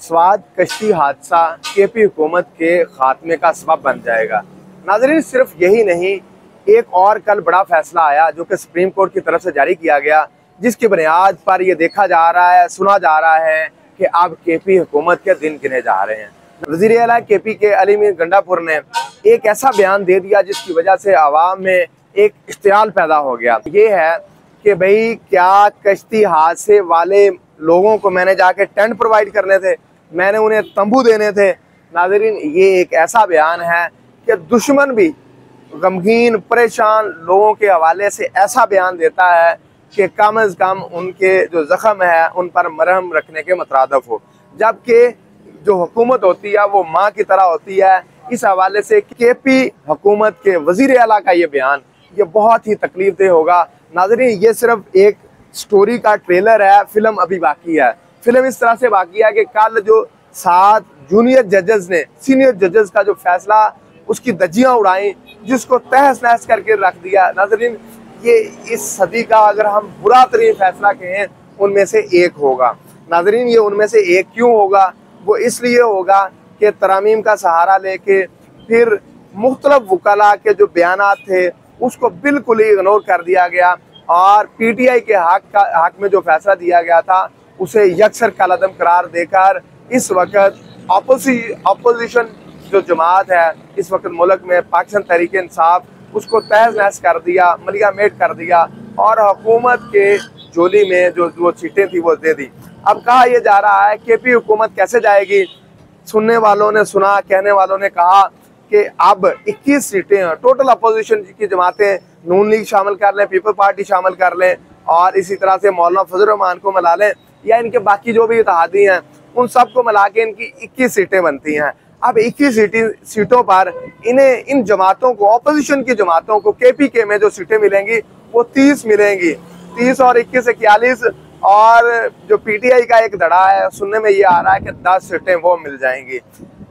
स्वाद कश्ती हादसा केपी हुकूमत के खात्मे का सबब बन जाएगा। नाज़रीन, सिर्फ यही नहीं, एक और कल बड़ा फैसला आया जो कि सुप्रीम कोर्ट की तरफ से जारी किया गया, जिसकी बुनियाद पर यह देखा जा रहा है, सुना जा रहा है कि अब केपी हुकूमत के दिन गिने जा रहे हैं। वज़ीर आला केपी के अली मीर गंडापुर ने एक ऐसा बयान दे दिया जिसकी वजह से आवाम में एक इश्तियाल पैदा हो गया। ये है कि भाई, क्या कश्ती हादसे वाले लोगों को मैंने जाके टेंट प्रोवाइड करने थे, मैंने उन्हें तंबू देने थे। नाज़रीन, ये एक ऐसा बयान है कि दुश्मन भी गमगीन परेशान लोगों के हवाले से ऐसा बयान देता है कि कम अज़ कम उनके जो ज़ख्म है उन पर मरहम रखने के मुतरादफ हो, जबकि जो हुकूमत होती है वो माँ की तरह होती है। इस हवाले से केपी हुकूमत के वज़ीर आला का ये बयान ये बहुत ही तकलीफ दे होगा। नाज़रीन, ये सिर्फ एक स्टोरी का ट्रेलर है, फिल्म अभी बाकी है। फिल्म इस तरह से बाकी है कि कल जो 7 जूनियर जजेस ने सीनियर जजेस का जो फैसला, उसकी धज्जियां उड़ाई, जिसको तहस नहस करके रख दिया। नाज़रीन, ये इस सदी का अगर हम बुरा तरीन फैसला कहें उनमें से एक होगा। नाज़रीन, ये उनमें से एक क्यों होगा? वो इसलिए होगा कि तरमीम का सहारा लेके फिर मुख्तलिफ वकला के जो बयानात थे उसको बिल्कुल ही इग्नोर कर दिया गया और पीटीआई के हक में जो फैसला दिया गया था उसे यकसर कलअदम करार देकर इस वक्त अपोजिशन जो जमात है इस वक्त मुल्क में, पाकिस्तान तहरीक इंसाफ, उसको तहस नहस कर दिया, मलिया मेट कर दिया और हुकूमत के झोली में जो सीटें थी वो दे दी। अब कहा यह जा रहा है केपी हुकूमत कैसे जाएगी। सुनने वालों ने सुना, कहने वालों ने कहा कि अब 21 सीटें हैं। टोटल अपोजिशन की जमातें, नून लीग शामिल कर लें, पीपल पार्टी शामिल कर लें और इसी तरह से मौलाना फजल रहमान को मिला लें या इनके बाकी जो भी इत्तेहादी हैं उन सबको मिला के इनकी 21 सीटें बनती हैं। अब 21 सीटों पर इन्हें, इन जमातों को, अपोजिशन की जमातों को केपीके में जो सीटें मिलेंगी वो 30 मिलेंगी। 30 और 21 41 और जो पीटीआई का एक धड़ा है, सुनने में ये आ रहा है कि 10 सीटें वो मिल जाएंगी।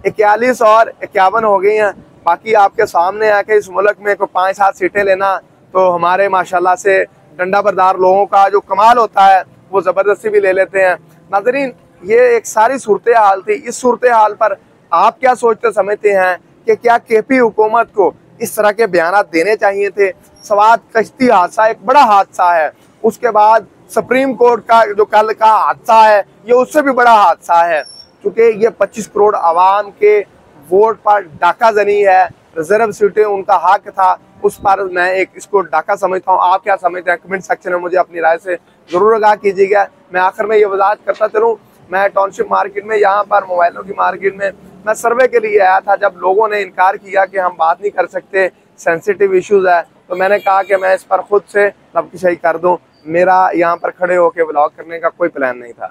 41 और 51 हो गई हैं। बाकी आपके सामने है कि इस मुल्क में कोई 5-7 सीटें लेना तो हमारे माशाल्लाह से डंडा बरदार लोगों का जो कमाल होता है वो ज़बरदस्ती भी ले लेते हैं। नाज़रीन, ये एक सारी सूरत हाल थी। इस सूरत हाल पर आप क्या सोचते समझते हैं कि क्या केपी हुकूमत को इस तरह के बयान देने चाहिए थे? स्वाद कश्ती हादसा एक बड़ा हादसा है, उसके बाद सुप्रीम कोर्ट का जो कल का हादसा है ये उससे भी बड़ा हादसा है, क्योंकि ये 25 करोड़ आवाम के वोट पर डाका जनी है। रिजर्व सीटें उनका हक था, उस पर मैं एक इसको डाका समझता हूँ। आप क्या समझते हैं? कमेंट सेक्शन में मुझे अपनी राय से जरूर आगाह कीजिएगा। मैं आखिर में ये वजाहत करता चलूँ, मैं टाउनशिप मार्केट में, यहाँ पर मोबाइलों की मार्केट में मैं सर्वे के लिए आया था। जब लोगों ने इनकार किया कि हम बात नहीं कर सकते, सेंसिटिव इश्यूज है, तो मैंने कहा कि मैं इस पर खुद से नबकिशाई कर दूँ। मेरा यहाँ पर खड़े होकर व्लॉग करने का कोई प्लान नहीं था।